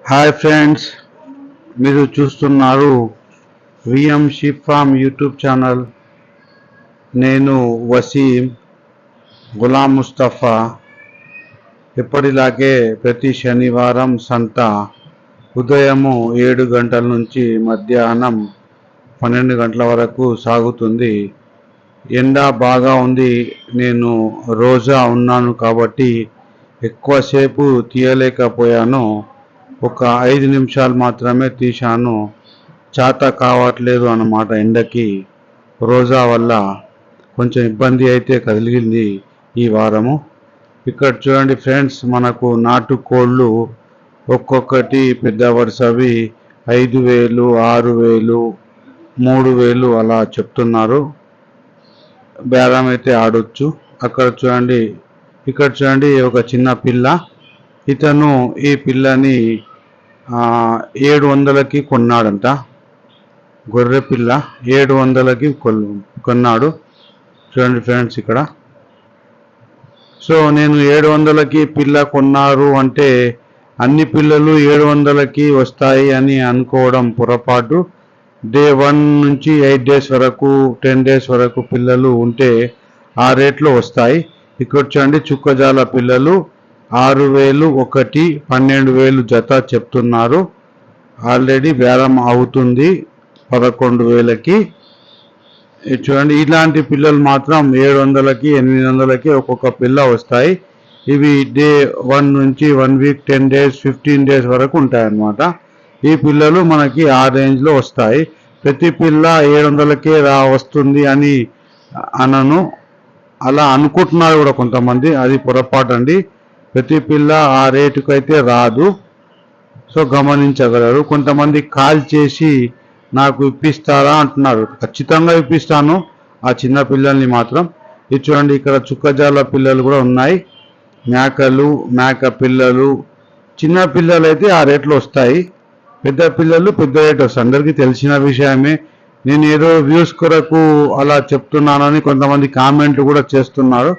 Hi friends, మీరు చూస్తున్నారు VM sheep farm YouTube channel. నేను వసీం గులాం ముస్తఫా. ఎప్పటిలాగే ప్రతి శనివారం సంత ఉదయము 7 గంటల నుంచి మధ్యాహ్నం 12 గంటల వరకు సాగుతుంది. ఎండ బాగా ఉంది, నేను రోజా ఉన్నాను కాబట్టి ఎక్కువసేపు తీయలేకపోయాను. ఒక 5 నిమిషాలు మాత్రమే తీశాను. చేత కావట్లేదు అన్నమాట. ఎండకి రోజా వల్ల కొంచెం ఇబ్బంది అయితే కలిగింది ఈ వారము. ఇక్కడ చూడండి ఫ్రెండ్స్, మనకు నాటుకోళ్ళు ఒక్కొక్కటి పెద్ద వరుసవి 5,000, 6,000, 3,000 అలా చెప్తున్నారు. బేరం అయితే ఆడొచ్చు. ఇక్కడ చూడండి ఒక చిన్న పిల్ల. ఇతను ఈ పిల్లని 700కి కొన్నాడంట. గొర్రె పిల్ల 700కి కొన్నాడు. చూడండి ఫ్రెండ్స్ ఇక్కడ. సో నేను 700కి పిల్ల కొన్నారు అంటే అన్ని పిల్లలు 700కి వస్తాయి అని అనుకోవడం పొరపాటు. డే 1 నుంచి 8 డేస్ వరకు, 10 డేస్ వరకు పిల్లలు ఉంటే ఆ రేట్లో వస్తాయి. ఇక్కడ చూడండి చుక్కజాల పిల్లలు 6,000 ఒకటి, 12,000 జత చెప్తున్నారు. ఆల్రెడీ బేరం అవుతుంది 11,000కి. చూడండి ఇలాంటి పిల్లలు మాత్రం 700కి, 800కి ఒక్కొక్క పిల్ల వస్తాయి. ఇవి డే 1 నుంచి 1 వీక్, 10 డేస్, 15 డేస్ వరకు ఉంటాయన్నమాట. ఈ పిల్లలు మనకి ఆ రేంజ్లో వస్తాయి. ప్రతి పిల్ల 700కే వస్తుంది అని అనను, అలా అనుకుంటున్నారు కూడా కొంతమంది. అది పొరపాటు అండి. ప్రతి పిల్ల ఆ రేటుకు అయితే రాదు. సో గమనించగలరు. కొంతమంది కాల్ చేసి నాకు ఇప్పిస్తారా అంటున్నారు. ఖచ్చితంగా ఇప్పిస్తాను ఆ చిన్న పిల్లల్ని మాత్రం. ఇది చూడండి, ఇక్కడ చుక్కజాల పిల్లలు కూడా ఉన్నాయి. మేక పిల్లలు, చిన్న పిల్లలు అయితే ఆ రేట్లో వస్తాయి. పెద్ద పిల్లలు పెద్ద రేట్ వస్తాయి. అందరికీ తెలిసిన విషయమే. నేను ఏదో వ్యూస్ కొరకు అలా చెప్తున్నానని కొంతమంది కామెంట్ కూడా చేస్తున్నారు,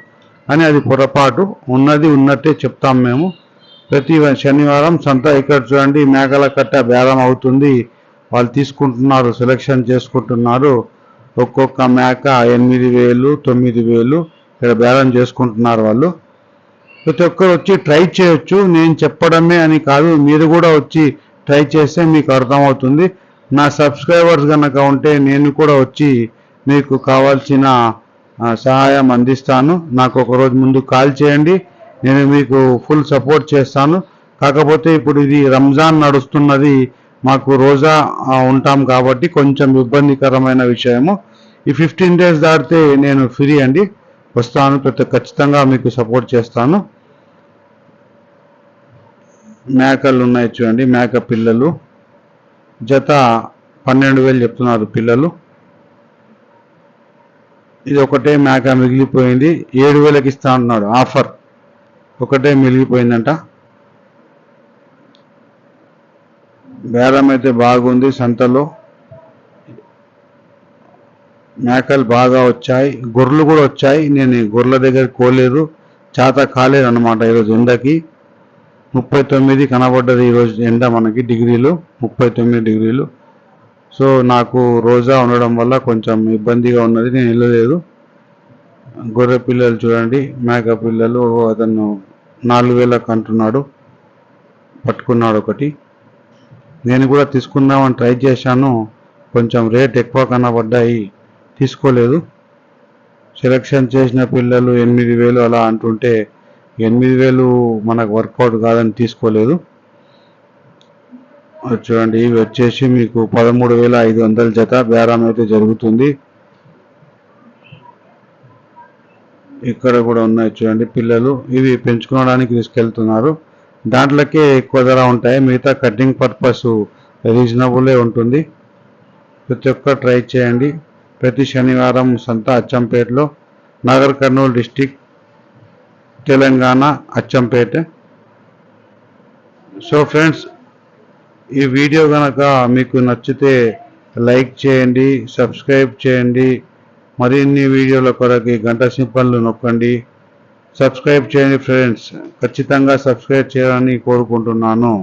అని అది పొరపాటు. ఉన్నది ఉన్నట్టే చెప్తాం మేము. ప్రతి శనివారం సంత. ఇక్కడ చూడండి మేకల కట్ట బేరం అవుతుంది. వాళ్ళు తీసుకుంటున్నారు, సెలెక్షన్ చేసుకుంటున్నారు. ఒక్కొక్క మేక 8,000, 9,000 ఇక్కడ బేరం చేసుకుంటున్నారు వాళ్ళు. ప్రతి ఒక్కరు వచ్చి ట్రై చేయొచ్చు. నేను చెప్పడమే అని కాదు, మీరు కూడా వచ్చి ట్రై చేస్తే మీకు అర్థమవుతుంది. నా సబ్స్క్రైబర్స్ కనుక ఉంటే నేను కూడా వచ్చి మీకు కావాల్సిన సహాయం అందిస్తాను. నాకు ఒకరోజు ముందు కాల్ చేయండి, నేను మీకు ఫుల్ సపోర్ట్ చేస్తాను. కాకపోతే ఇప్పుడు ఇది రంజాన్ నడుస్తున్నది, మాకు రోజా ఉంటాం కాబట్టి కొంచెం ఇబ్బందికరమైన విషయము. ఈ 15 డేస్ దాటితే నేను ఫ్రీ అండి, వస్తాను. ఖచ్చితంగా మీకు సపోర్ట్ చేస్తాను. మేకలు ఉన్నాయి చూడండి, మేక పిల్లలు జత 12,000 చెప్తున్నారు పిల్లలు. ఇది ఒకటే మేక మిగిలిపోయింది, 7,000కి ఇస్తా అంటున్నాడు. ఆఫర్ ఒకటే మిగిలిపోయిందంట. బేరం అయితే బాగుంది సంతలో. మేకలు బాగా వచ్చాయి, గొర్రెలు కూడా వచ్చాయి. నేను గొర్రెల దగ్గర కోలేదు, చేత కాలేదు అన్నమాట. ఈరోజు ఎండకి 39 కనబడ్డది ఈరోజు ఎండ మనకి డిగ్రీలు, 39 డిగ్రీలు. సో నాకు రోజా ఉండడం వల్ల కొంచెం ఇబ్బందిగా ఉన్నది, నేను వెళ్ళలేదు. గొర్రె పిల్లలు చూడండి, మేక పిల్లలు. అతను 4,000కి అంటున్నాడు, పట్టుకున్నాడు ఒకటి. నేను కూడా తీసుకుందామని ట్రై చేశాను, కొంచెం రేట్ ఎక్కువ కనబడ్డాయి, తీసుకోలేదు. సెలెక్షన్ చేసిన పిల్లలు 8,000 అలా అంటుంటే 8,000 మనకు వర్కౌట్ కాదని తీసుకోలేదు. చూడండి ఇవి వచ్చేసి మీకు 13,500 జత బేరం అయితే జరుగుతుంది. ఇక్కడ కూడా ఉన్నాయి చూడండి పిల్లలు. ఇవి పెంచుకోవడానికి తీసుకెళ్తున్నారు. దాంట్లోకే ఎక్కువ ధర ఉంటాయి, మిగతా కటింగ్ పర్పస్ రీజనబులే ఉంటుంది. ప్రతి ఒక్కరు ట్రై చేయండి. ప్రతి శనివారం సంత అచ్చంపేటలో, Nagar Kurnool district, Telangana, Achampet. So friends, ఈ వీడియో కనుక మీకు నచ్చితే లైక్ చేయండి, సబ్స్క్రైబ్ చేయండి. మరిన్ని వీడియోల కొరకు గంట సింబల్ను నొక్కండి. సబ్స్క్రైబ్ చేయండి ఫ్రెండ్స్, ఖచ్చితంగా సబ్స్క్రైబ్ చేయాలని కోరుకుంటున్నాను.